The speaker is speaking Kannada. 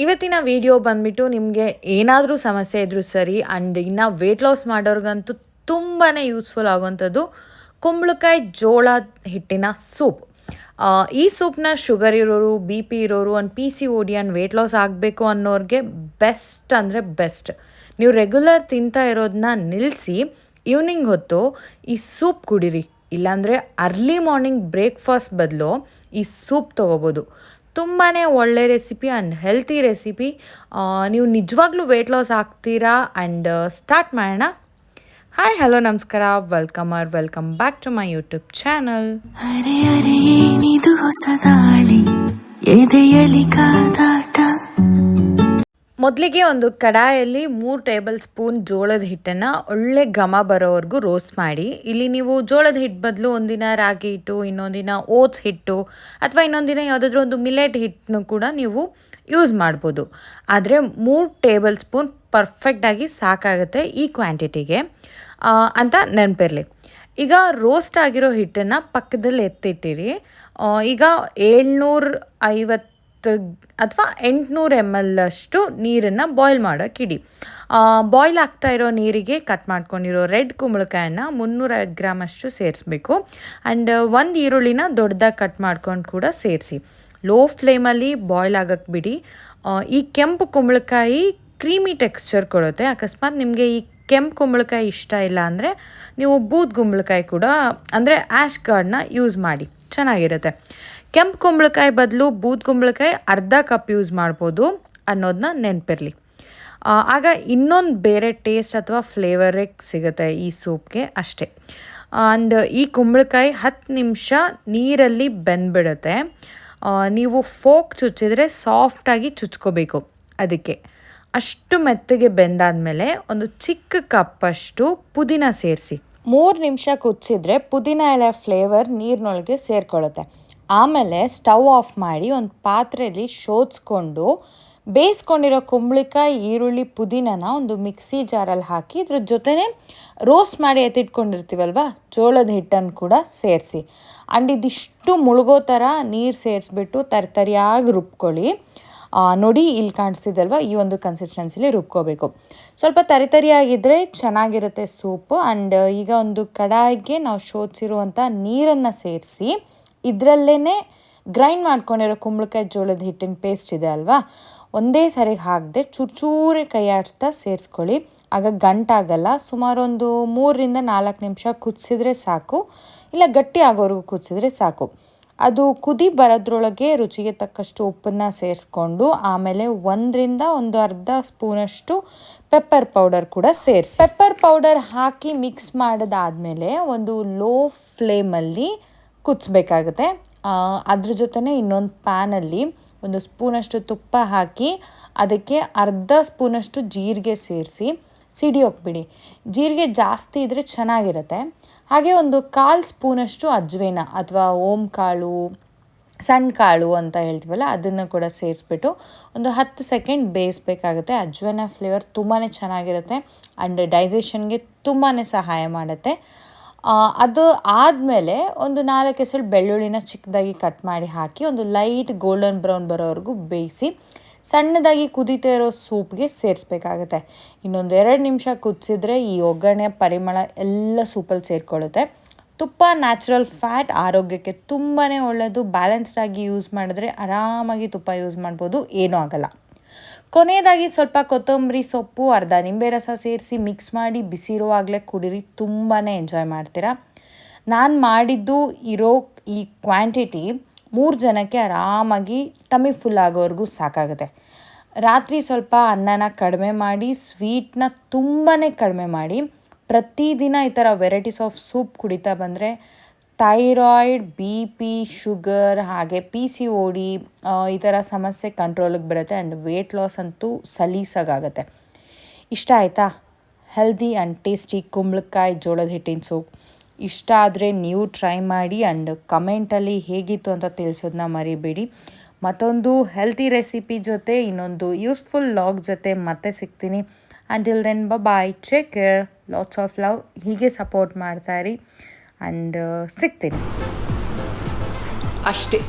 ಇವತ್ತಿನ ವಿಡಿಯೋ ಬಂದ್ಬಿಟ್ಟು ನಿಮಗೆ ಏನಾದರೂ ಸಮಸ್ಯೆ ಇದ್ರೂ ಸರಿ ಆ್ಯಂಡ್ ಇನ್ನು ವೆಯ್ಟ್ ಲಾಸ್ ಮಾಡೋರ್ಗಂತೂ ತುಂಬಾ ಯೂಸ್ಫುಲ್ ಆಗುವಂಥದ್ದು ಕುಂಬಳಕಾಯಿ ಜೋಳ ಹಿಟ್ಟಿನ ಸೂಪ್. ಈ ಸೂಪ್ನ ಶುಗರ್ ಇರೋರು, ಬಿ ಪಿ ಇರೋರು and PCOD and weight loss ಆಗಬೇಕು ಅನ್ನೋರಿಗೆ ಬೆಸ್ಟ್ ಅಂದರೆ ಬೆಸ್ಟ್. ನೀವು ರೆಗ್ಯುಲರ್ ತಿಂತಾ ಇರೋದನ್ನ ನಿಲ್ಲಿಸಿ ಈವ್ನಿಂಗ್ ಹೊತ್ತು ಈ ಸೂಪ್ ಕುಡೀರಿ. ಇಲ್ಲಾಂದರೆ ಅರ್ಲಿ ಮಾರ್ನಿಂಗ್ ಬ್ರೇಕ್ಫಾಸ್ಟ್ ಬದಲು ಈ ಸೂಪ್ ತೊಗೋಬೋದು. ತುಂಬಾ ಒಳ್ಳೆ ರೆಸಿಪಿ ಆ್ಯಂಡ್ ಹೆಲ್ತಿ ರೆಸಿಪಿ. ನೀವು ನಿಜವಾಗ್ಲೂ ವೆಯ್ಟ್ ಲಾಸ್ ಆಗ್ತೀರಾ. ಆ್ಯಂಡ್ ಸ್ಟಾರ್ಟ್ ಮಾಡೋಣ. ಹಾಯ್, ಹಲೋ, ನಮಸ್ಕಾರ, welcome back to my YouTube channel. ಏನಿದು ಹೊಸ ದಾಳಿ, ಎದೆಯಲಿ ಕಾದಾಟ. ಮೊದಲಿಗೆ ಒಂದು ಕಡಾಯಲ್ಲಿ 3 ಟೇಬಲ್ ಸ್ಪೂನ್ ಜೋಳದ ಹಿಟ್ಟನ್ನು ಒಳ್ಳೆ ಘಮ ಬರೋವರೆಗೂ ರೋಸ್ಟ್ ಮಾಡಿ. ಇಲ್ಲಿ ನೀವು ಜೋಳದ ಹಿಟ್ಟು ಬದಲು ಒಂದಿನ ರಾಗಿ ಹಿಟ್ಟು, ಇನ್ನೊಂದಿನ ಓಟ್ಸ್ ಹಿಟ್ಟು ಅಥವಾ ಇನ್ನೊಂದಿನ ಯಾವುದಾದ್ರೂ ಒಂದು ಮಿಲೆಟ್ ಹಿಟ್ಟನ್ನು ಕೂಡ ನೀವು ಯೂಸ್ ಮಾಡ್ಬೋದು. ಆದರೆ 3 ಟೇಬಲ್ ಸ್ಪೂನ್ ಪರ್ಫೆಕ್ಟಾಗಿ ಸಾಕಾಗುತ್ತೆ ಈ ಕ್ವಾಂಟಿಟಿಗೆ ಅಂತ ನೆನಪಿರಲಿ. ಈಗ ರೋಸ್ಟ್ ಆಗಿರೋ ಹಿಟ್ಟನ್ನು ಪಕ್ಕದಲ್ಲಿ ಎತ್ತಿಟ್ಟಿರಿ. ಈಗ 750 ಅಥವಾ 800 ml ಅಷ್ಟು ನೀರನ್ನು ಬಾಯ್ಲ್ ಮಾಡೋಕ್ಕಿಡಿ. ಬಾಯ್ಲ್ ಆಗ್ತಾ ಇರೋ ನೀರಿಗೆ ಕಟ್ ಮಾಡ್ಕೊಂಡಿರೋ ರೆಡ್ ಕುಂಬಳಕಾಯನ್ನು 350 ಗ್ರಾಮ್ ಅಷ್ಟು ಸೇರಿಸ್ಬೇಕು. ಆ್ಯಂಡ್ 1 ಈರುಳ್ಳಿನ ದೊಡ್ಡದಾಗಿ ಕಟ್ ಮಾಡ್ಕೊಂಡು ಕೂಡ ಸೇರಿಸಿ. ಲೋ ಫ್ಲೇಮಲ್ಲಿ ಬಾಯ್ಲ್ ಆಗೋಕ್ಕೆ ಬಿಡಿ. ಈ ಕೆಂಪು ಕುಂಬಳಕಾಯಿ ಕ್ರೀಮಿ ಟೆಕ್ಸ್ಚರ್ ಕೊಡುತ್ತೆ. ಅಕಸ್ಮಾತ್ ನಿಮಗೆ ಈ ಕೆಂಪು ಕುಂಬಳಕಾಯಿ ಇಷ್ಟ ಇಲ್ಲ ಅಂದರೆ ನೀವು ಬೂದ್ ಕುಂಬಳಕಾಯಿ ಕೂಡ ಅಂದರೆ ಆ್ಯಶ್ ಕಾರ್ಡ್ನ ಯೂಸ್ ಮಾಡಿ, ಚೆನ್ನಾಗಿರುತ್ತೆ. ಕೆಂಪು ಕುಂಬಳಕಾಯಿ ಬದಲು ಬೂದ್ ಕುಂಬಳಕಾಯಿ ಅರ್ಧ ಕಪ್ ಯೂಸ್ ಮಾಡ್ಬೋದು ಅನ್ನೋದನ್ನ ನೆನಪಿರಲಿ. ಆಗ ಇನ್ನೊಂದು ಬೇರೆ ಟೇಸ್ಟ್ ಅಥವಾ ಫ್ಲೇವರೇ ಸಿಗುತ್ತೆ ಈ ಸೂಪ್ಗೆ ಅಷ್ಟೇ. ಆ್ಯಂಡ್ ಈ ಕುಂಬಳಕಾಯಿ 10 ನಿಮಿಷ ನೀರಲ್ಲಿ ಬೆಂದ್ಬಿಡುತ್ತೆ. ನೀವು ಫೋಕ್ ಚುಚ್ಚಿದ್ರೆ ಸಾಫ್ಟಾಗಿ ಚುಚ್ಕೋಬೇಕು. ಅದಕ್ಕೆ ಅಷ್ಟು ಮೆತ್ತಗೆ ಬೆಂದಾದಮೇಲೆ ಒಂದು ಚಿಕ್ಕ ಕಪ್ಪಷ್ಟು ಪುದೀನ ಸೇರಿಸಿ 3 ನಿಮಿಷ ಕುದಿಸಿದ್ರೆ ಪುದೀನ ಎಲೆ ಫ್ಲೇವರ್ ನೀರಿನೊಳಗೆ ಸೇರಿಕೊಳ್ಳುತ್ತೆ. ಆಮೇಲೆ ಸ್ಟವ್ ಆಫ್ ಮಾಡಿ ಒಂದು ಪಾತ್ರೆಯಲ್ಲಿ ಶೋಧಿಸ್ಕೊಂಡು ಬೇಯಿಸ್ಕೊಂಡಿರೋ ಕುಂಬಳಕಾಯಿ, ಈರುಳ್ಳಿ, ಪುದೀನನ ಒಂದು ಮಿಕ್ಸಿ ಜಾರಲ್ಲಿ ಹಾಕಿ ಇದ್ರ ಜೊತೆನೇ ರೋಸ್ಟ್ ಮಾಡಿ ಎತ್ತಿಟ್ಕೊಂಡಿರ್ತೀವಲ್ವ ಜೋಳದ ಹಿಟ್ಟನ್ನು ಕೂಡ ಸೇರಿಸಿ. ಆ್ಯಂಡ್ ಇದಿಷ್ಟು ಮುಳುಗೋ ಥರ ನೀರು ಸೇರಿಸ್ಬಿಟ್ಟು ತರಿಯಾಗಿ ರುಬ್ಕೊಳ್ಳಿ. ನೋಡಿ, ಇಲ್ಲಿ ಕಾಣಿಸ್ತಿದ್ದಲ್ವ, ಈ ಒಂದು ಕನ್ಸಿಸ್ಟೆನ್ಸಿಲಿ ರುಬ್ಕೋಬೇಕು. ಸ್ವಲ್ಪ ತರಿಯಾಗಿದ್ದರೆ ಚೆನ್ನಾಗಿರುತ್ತೆ ಸೂಪು. ಆ್ಯಂಡ್ ಈಗ ಒಂದು ಕಡಾಯಿಗೆ ನಾವು ಶೋಧಿಸಿರುವಂಥ ನೀರನ್ನು ಸೇರಿಸಿ ಇದರಲ್ಲೇ ಗ್ರೈಂಡ್ ಮಾಡ್ಕೊಂಡಿರೋ ಕುಂಬಳಕಾಯಿ ಜೋಳದ ಹಿಟ್ಟಿನ ಪೇಸ್ಟ್ ಇದೆ ಅಲ್ವಾ, ಒಂದೇ ಸರಿ ಹಾಕದೆ ಚೂರೇ ಕೈ ಆಡಿಸ್ತಾ ಸೇರಿಸ್ಕೊಳ್ಳಿ. ಆಗ ಗಂಟಾಗಲ್ಲ. ಸುಮಾರು ಒಂದು 3ರಿಂದ 4 ನಿಮಿಷ ಕುದಿಸಿದ್ರೆ ಸಾಕು, ಇಲ್ಲ ಗಟ್ಟಿ ಆಗೋವರೆಗೂ ಕುದಿಸಿದ್ರೆ ಸಾಕು. ಅದು ಕುದಿ ಬರೋದ್ರೊಳಗೆ ರುಚಿಗೆ ತಕ್ಕಷ್ಟು ಉಪ್ಪನ್ನು ಸೇರಿಸ್ಕೊಂಡು ಆಮೇಲೆ 1ರಿಂದ 1.5 ಸ್ಪೂನಷ್ಟು ಪೆಪ್ಪರ್ ಪೌಡರ್ ಕೂಡ ಸೇರಿಸಿ. ಪೆಪ್ಪರ್ ಪೌಡರ್ ಹಾಕಿ ಮಿಕ್ಸ್ ಮಾಡಿದಾದಮೇಲೆ ಒಂದು ಲೋ ಫ್ಲೇಮಲ್ಲಿ ಕುದಿಸ್ಬೇಕಾಗುತ್ತೆ. ಅದ್ರ ಜೊತೆನೇ ಇನ್ನೊಂದು ಪ್ಯಾನಲ್ಲಿ 1 ಸ್ಪೂನಷ್ಟು ತುಪ್ಪ ಹಾಕಿ ಅದಕ್ಕೆ 1/2 ಸ್ಪೂನಷ್ಟು ಜೀರಿಗೆ ಸೇರಿಸಿ ಸಿಡಿಯೋಕೆ ಬಿಡಿ. ಜೀರಿಗೆ ಜಾಸ್ತಿ ಇದ್ದರೆ ಚೆನ್ನಾಗಿರುತ್ತೆ. ಹಾಗೆ ಒಂದು 1/4 ಸ್ಪೂನಷ್ಟು ಅಜ್ವೇನ ಅಥವಾ ಓಂ ಕಾಳು, ಸಣ್ಣ ಕಾಳು ಅಂತ ಹೇಳ್ತೀವಲ್ಲ, ಅದನ್ನು ಕೂಡ ಸೇರಿಸ್ಬಿಟ್ಟು ಒಂದು 10 ಸೆಕೆಂಡ್ ಬೇಯಿಸ್ಬೇಕಾಗುತ್ತೆ. ಅಜ್ವೇನ ಫ್ಲೇವರ್ ತುಂಬಾ ಚೆನ್ನಾಗಿರುತ್ತೆ ಆ್ಯಂಡ್ ಡೈಜೆಷನ್ಗೆ ತುಂಬಾ ಸಹಾಯ ಮಾಡುತ್ತೆ. ಅದು ಆದಮೇಲೆ ಒಂದು 4 ಎಸಳು ಬೆಳ್ಳುಳ್ಳಿನ ಚಿಕ್ಕದಾಗಿ ಕಟ್ ಮಾಡಿ ಹಾಕಿ ಒಂದು ಲೈಟ್ ಗೋಲ್ಡನ್ ಬ್ರೌನ್ ಬರೋವರೆಗೂ ಬೇಯಿಸಿ ಸಣ್ಣದಾಗಿ ಕುದೀತಾ ಇರೋ ಸೂಪ್ಗೆ ಸೇರಿಸ್ಬೇಕಾಗುತ್ತೆ. ಇನ್ನೊಂದು 2 ನಿಮಿಷ ಕುದಿಸಿದ್ರೆ ಈ ಒಗ್ಗರಣೆ ಪರಿಮಳ ಎಲ್ಲ ಸೂಪಲ್ಲಿ ಸೇರಿಕೊಳ್ಳುತ್ತೆ. ತುಪ್ಪ ನ್ಯಾಚುರಲ್ ಫ್ಯಾಟ್, ಆರೋಗ್ಯಕ್ಕೆ ತುಂಬಾ ಒಳ್ಳೆಯದು. ಬ್ಯಾಲೆನ್ಸ್ಡಾಗಿ ಯೂಸ್ ಮಾಡಿದ್ರೆ ಆರಾಮಾಗಿ ತುಪ್ಪ ಯೂಸ್ ಮಾಡ್ಬೋದು, ಏನೂ ಆಗಲ್ಲ. ಕೊನೆಯದಾಗಿ ಸ್ವಲ್ಪ ಕೊತ್ತಂಬರಿ ಸೊಪ್ಪು, ಅರ್ಧ ನಿಂಬೆ ರಸ ಸೇರಿಸಿ ಮಿಕ್ಸ್ ಮಾಡಿ ಬಿಸಿ ಇರುವಾಗಲೇ ಕುಡೀರಿ. ತುಂಬಾ ಎಂಜಾಯ್ ಮಾಡ್ತೀರಾ. ನಾನು ಮಾಡಿದ್ದು ಇರೋ ಈ ಕ್ವಾಂಟಿಟಿ 3 ಜನಕ್ಕೆ ಆರಾಮಾಗಿ ಟಮ್ಮಿ ಫುಲ್ ಆಗೋವರೆಗೂ ಸಾಕಾಗುತ್ತೆ. ರಾತ್ರಿ ಸ್ವಲ್ಪ ಅನ್ನನ ಕಡಿಮೆ ಮಾಡಿ, ಸ್ವೀಟ್ನ ತುಂಬಾ ಕಡಿಮೆ ಮಾಡಿ, ಪ್ರತಿದಿನ ಈ ಥರ ವೆರೈಟೀಸ್ ಆಫ್ ಸೂಪ್ ಕುಡಿತಾ ಬಂದರೆ ಥೈರಾಯ್ಡ್, BP, ಶುಗರ್ ಹಾಗೆ PCOD ಈ ಥರ ಸಮಸ್ಯೆ ಕಂಟ್ರೋಲಿಗೆ ಬರುತ್ತೆ. ಆ್ಯಂಡ್ ವೆಯ್ಟ್ ಲಾಸ್ ಅಂತೂ ಸಲೀಸಾಗುತ್ತೆ. ಇಷ್ಟ ಆಯಿತಾ? ಹೆಲ್ದಿ ಆ್ಯಂಡ್ ಟೇಸ್ಟಿ ಕುಂಬಳಕಾಯಿ ಜೋಳದ ಹಿಟ್ಟಿನ ಸೂಪ್ ಇಷ್ಟ ಆದರೆ ನೀವು ಟ್ರೈ ಮಾಡಿ ಆ್ಯಂಡ್ ಕಮೆಂಟಲ್ಲಿ ಹೇಗಿತ್ತು ಅಂತ ತಿಳಿಸೋದನ್ನ ಮರಿಬೇಡಿ. ಮತ್ತೊಂದು ಹೆಲ್ತಿ ರೆಸಿಪಿ ಜೊತೆ, ಇನ್ನೊಂದು ಯೂಸ್ಫುಲ್ ಲಾಗ್ ಜೊತೆ ಮತ್ತೆ ಸಿಗ್ತೀನಿ. Until then bye, take care, lots of love. ಹೀಗೆ ಸಪೋರ್ಟ್ ಮಾಡ್ತಾಯಿರಿ ಆ್ಯಂಡ್ ಸಿಗ್ತೀನಿ ಅಷ್ಟೇ.